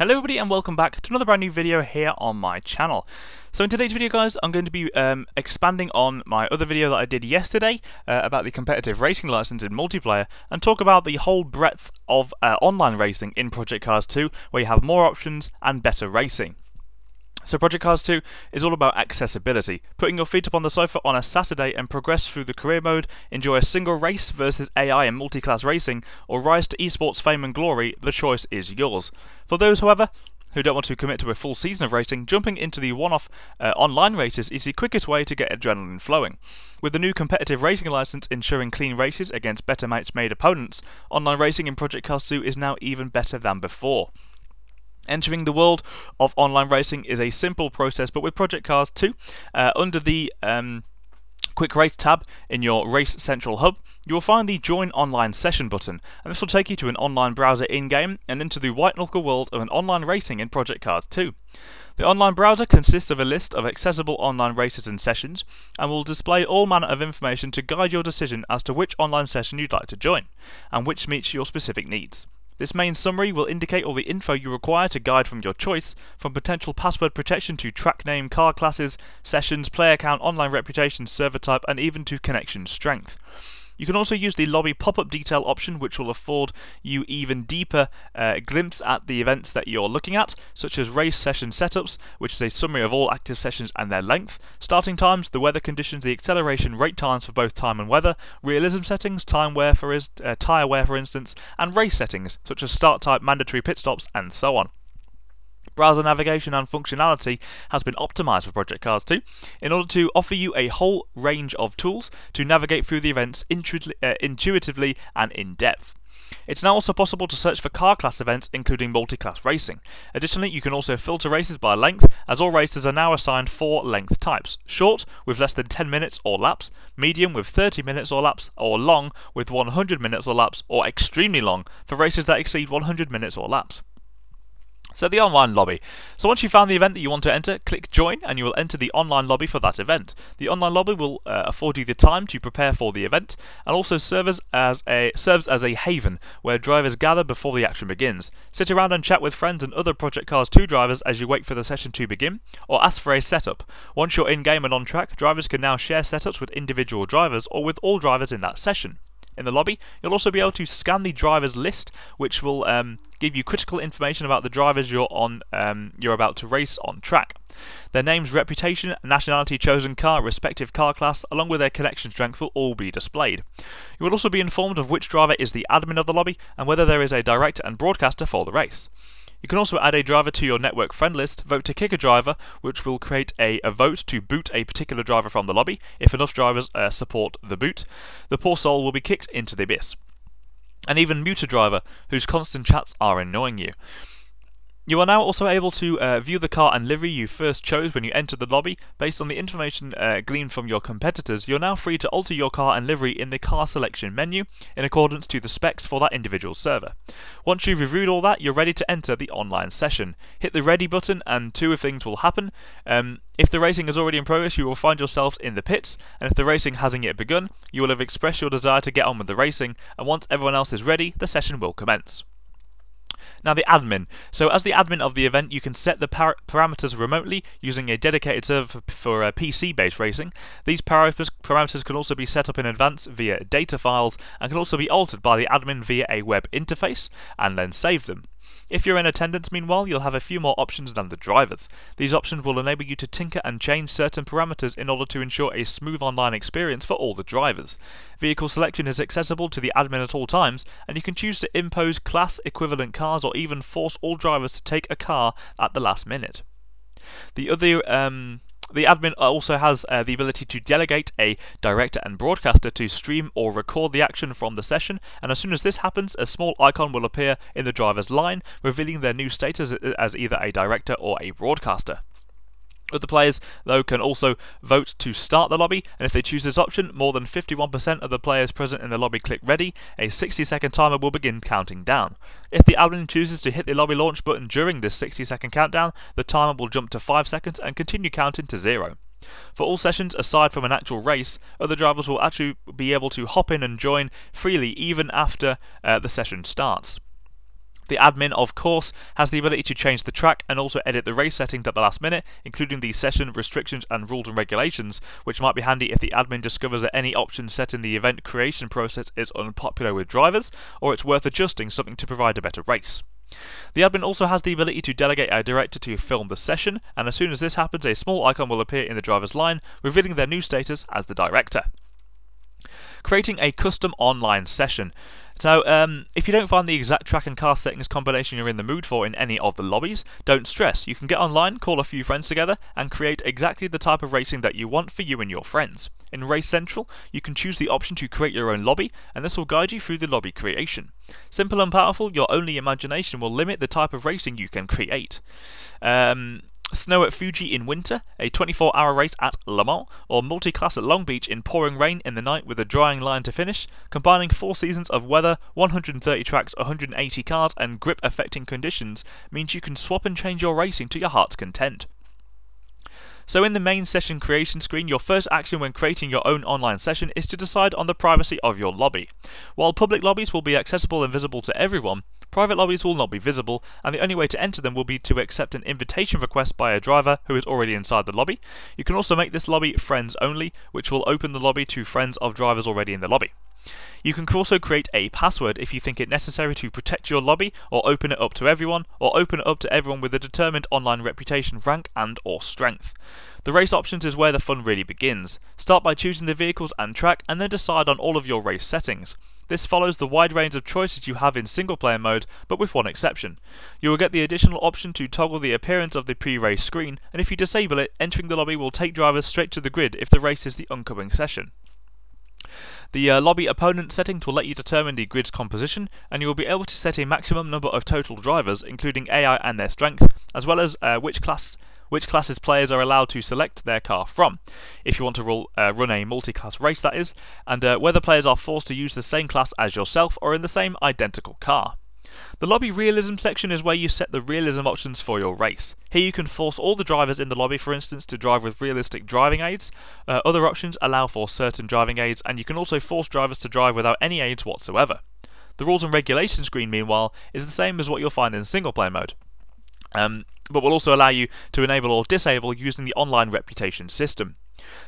Hello everybody and welcome back to another brand new video here on my channel. So in today's video guys, I'm going to be expanding on my other video that I did yesterday about the competitive racing license in multiplayer and talk about the whole breadth of online racing in Project Cars 2 where you have more options and better racing. So Project Cars 2 is all about accessibility, putting your feet up on the sofa on a Saturday and progress through the career mode, enjoy a single race versus AI and multi-class racing, or rise to esports fame and glory. The choice is yours. For those, however, who don't want to commit to a full season of racing, jumping into the one-off online races is the quickest way to get adrenaline flowing. With the new competitive racing license ensuring clean races against better match-made opponents, online racing in Project Cars 2 is now even better than before. Entering the world of online racing is a simple process, but with Project Cars 2, under the Quick Race tab in your Race Central hub, you will find the Join Online Session button, and this will take you to an online browser in-game and into the white-knuckle world of an online racing in Project Cars 2. The online browser consists of a list of accessible online races and sessions, and will display all manner of information to guide your decision as to which online session you'd like to join, and which meets your specific needs. This main summary will indicate all the info you require to guide from your choice, from potential password protection to track name, car classes, sessions, player count, online reputation, server type, and even to connection strength. You can also use the lobby pop-up detail option, which will afford you even deeper glimpse at the events that you're looking at, such as race session setups, which is a summary of all active sessions and their length, starting times, the weather conditions, the acceleration rate times for both time and weather, realism settings, tyre wear for instance, and race settings, such as start type, mandatory pit stops, and so on. Browser navigation and functionality has been optimized for Project Cars 2 in order to offer you a whole range of tools to navigate through the events intuitively and in depth. It's now also possible to search for car class events, including multi-class racing. Additionally, you can also filter races by length, as all races are now assigned 4 length types: short, with less than 10 minutes or laps, medium with 30 minutes or laps, or long with 100 minutes or laps, or extremely long for races that exceed 100 minutes or laps. So the online lobby. So once you've found the event that you want to enter, click join and you will enter the online lobby for that event. The online lobby will afford you the time to prepare for the event and also serves as a haven where drivers gather before the action begins. Sit around and chat with friends and other Project Cars 2 drivers as you wait for the session to begin, or ask for a setup. Once you're in-game and on track, drivers can now share setups with individual drivers or with all drivers in that session. In the lobby, you'll also be able to scan the drivers list, which will give you critical information about the drivers you're about to race on track. Their names, reputation, nationality, chosen car, respective car class, along with their connection strength will all be displayed. You will also be informed of which driver is the admin of the lobby and whether there is a director and broadcaster for the race. You can also add a driver to your network friend list, vote to kick a driver, which will create a vote to boot a particular driver from the lobby. If enough drivers support the boot, the poor soul will be kicked into the abyss. And even mute a driver whose constant chats are annoying you. You are now also able to view the car and livery you first chose when you entered the lobby. Based on the information gleaned from your competitors, you're now free to alter your car and livery in the car selection menu in accordance to the specs for that individual server. Once you've reviewed all that, you're ready to enter the online session. Hit the ready button and two things will happen. If the racing is already in progress, you will find yourself in the pits, and if the racing hasn't yet begun, you will have expressed your desire to get on with the racing, and once everyone else is ready, the session will commence. Now the admin. So as the admin of the event, you can set the parameters remotely using a dedicated server for PC-based racing. These parameters can also be set up in advance via data files and can also be altered by the admin via a web interface and then save them. If you're in attendance, meanwhile, you'll have a few more options than the drivers. These options will enable you to tinker and change certain parameters in order to ensure a smooth online experience for all the drivers. Vehicle selection is accessible to the admin at all times, and you can choose to impose class equivalent cars or even force all drivers to take a car at the last minute. The admin also has the ability to delegate a director and broadcaster to stream or record the action from the session, and as soon as this happens, a small icon will appear in the driver's line, revealing their new status as either a director or a broadcaster. Other players, though, can also vote to start the lobby, and if they choose this option, more than 51% of the players present in the lobby click ready, a 60-second timer will begin counting down. If the admin chooses to hit the lobby launch button during this 60-second countdown, the timer will jump to 5 seconds and continue counting to 0. For all sessions aside from an actual race, other drivers will actually be able to hop in and join freely even after the session starts. The admin, of course, has the ability to change the track and also edit the race settings at the last minute, including the session restrictions and rules and regulations, which might be handy if the admin discovers that any option set in the event creation process is unpopular with drivers, or it's worth adjusting something to provide a better race. The admin also has the ability to delegate a director to film the session, and as soon as this happens, a small icon will appear in the driver's line, revealing their new status as the director. Creating a custom online session. So, if you don't find the exact track and car settings combination you're in the mood for in any of the lobbies, don't stress. You can get online, call a few friends together, and create exactly the type of racing that you want for you and your friends. In Race Central, you can choose the option to create your own lobby, and this will guide you through the lobby creation. Simple and powerful, your only imagination will limit the type of racing you can create. Snow at Fuji in winter, a 24-hour race at Le Mans, or multi-class at Long Beach in pouring rain in the night with a drying line to finish, combining 4 seasons of weather, 130 tracks, 180 cars, and grip-affecting conditions means you can swap and change your racing to your heart's content. So in the main session creation screen, your first action when creating your own online session is to decide on the privacy of your lobby. While public lobbies will be accessible and visible to everyone, private lobbies will not be visible, and the only way to enter them will be to accept an invitation request by a driver who is already inside the lobby. You can also make this lobby friends only, which will open the lobby to friends of drivers already in the lobby. You can also create a password if you think it necessary to protect your lobby, or open it up to everyone, or open it up to everyone with a determined online reputation, rank and or strength. The race options is where the fun really begins. Start by choosing the vehicles and track, and then decide on all of your race settings. This follows the wide range of choices you have in single player mode, but with one exception. You will get the additional option to toggle the appearance of the pre-race screen, and if you disable it, entering the lobby will take drivers straight to the grid if the race is the oncoming session. The lobby opponent settings will let you determine the grid's composition, and you will be able to set a maximum number of total drivers, including AI and their strength, as well as which classes players are allowed to select their car from, if you want to run a multi-class race that is, and whether players are forced to use the same class as yourself or in the same identical car. The lobby realism section is where you set the realism options for your race. Here you can force all the drivers in the lobby, for instance, to drive with realistic driving aids. Other options allow for certain driving aids, and you can also force drivers to drive without any aids whatsoever. The rules and regulations screen, meanwhile, is the same as what you'll find in single player mode, but will also allow you to enable or disable using the online reputation system.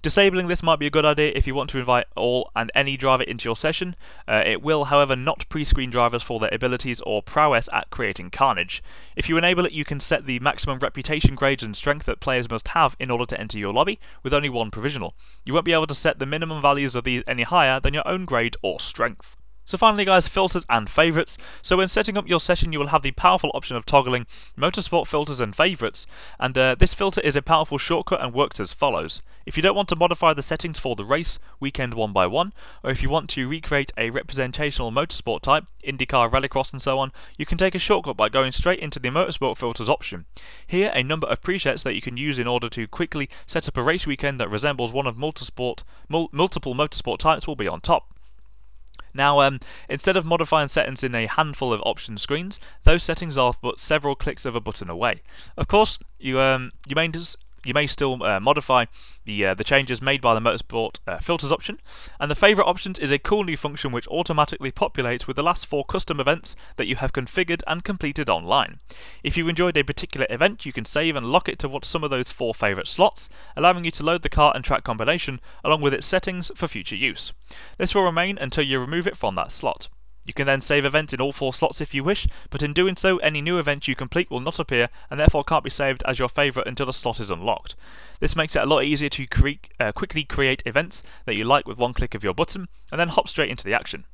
Disabling this might be a good idea if you want to invite all and any driver into your session. It will, however, not pre-screen drivers for their abilities or prowess at creating carnage. If you enable it, you can set the maximum reputation grades and strength that players must have in order to enter your lobby, with only one provisional. You won't be able to set the minimum values of these any higher than your own grade or strength. So finally guys, filters and favourites. So when setting up your session, you will have the powerful option of toggling motorsport filters and favourites, and this filter is a powerful shortcut and works as follows. If you don't want to modify the settings for the race, weekend 1x1, or if you want to recreate a representational motorsport type, IndyCar, Rallycross and so on, you can take a shortcut by going straight into the motorsport filters option. Here, a number of presets that you can use in order to quickly set up a race weekend that resembles one of multiple motorsport types will be on top. Now, instead of modifying settings in a handful of option screens, those settings are but several clicks of a button away. Of course, you may still modify the changes made by the motorsport filters option, and the favourite options is a cool new function which automatically populates with the last 4 custom events that you have configured and completed online. If you enjoyed a particular event, you can save and lock it to some of those 4 favourite slots, allowing you to load the car and track combination along with its settings for future use. This will remain until you remove it from that slot. You can then save events in all 4 slots if you wish, but in doing so, any new event you complete will not appear and therefore can't be saved as your favourite until the slot is unlocked. This makes it a lot easier to quickly create events that you like with one click of your button, and then hop straight into the action.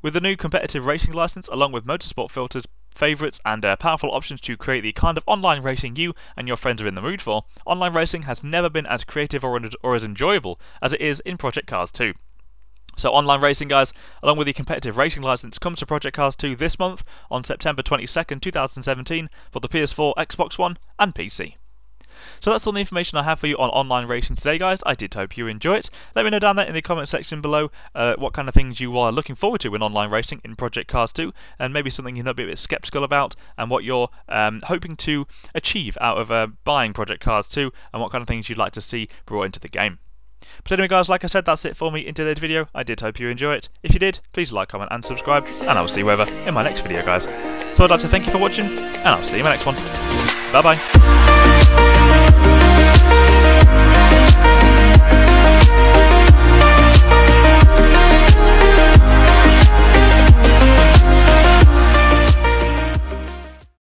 With the new competitive racing license, along with motorsport filters, favourites and powerful options to create the kind of online racing you and your friends are in the mood for, online racing has never been as creative or as enjoyable as it is in Project Cars 2. So online racing guys, along with the competitive racing license, comes to Project Cars 2 this month on September 22nd, 2017 for the PS4, Xbox One and PC. So that's all the information I have for you on online racing today guys. I did hope you enjoy it. Let me know down there in the comment section below what kind of things you are looking forward to in online racing in Project Cars 2, and maybe something you're a bit sceptical about, and what you're hoping to achieve out of buying Project Cars 2, and what kind of things you'd like to see brought into the game. But anyway guys, like I said, that's it for me in today's video. I did hope you enjoy it. If you did, please like, comment and subscribe, and I'll see you over in my next video guys. So I'd like to thank you for watching, and I'll see you in my next one. Bye bye.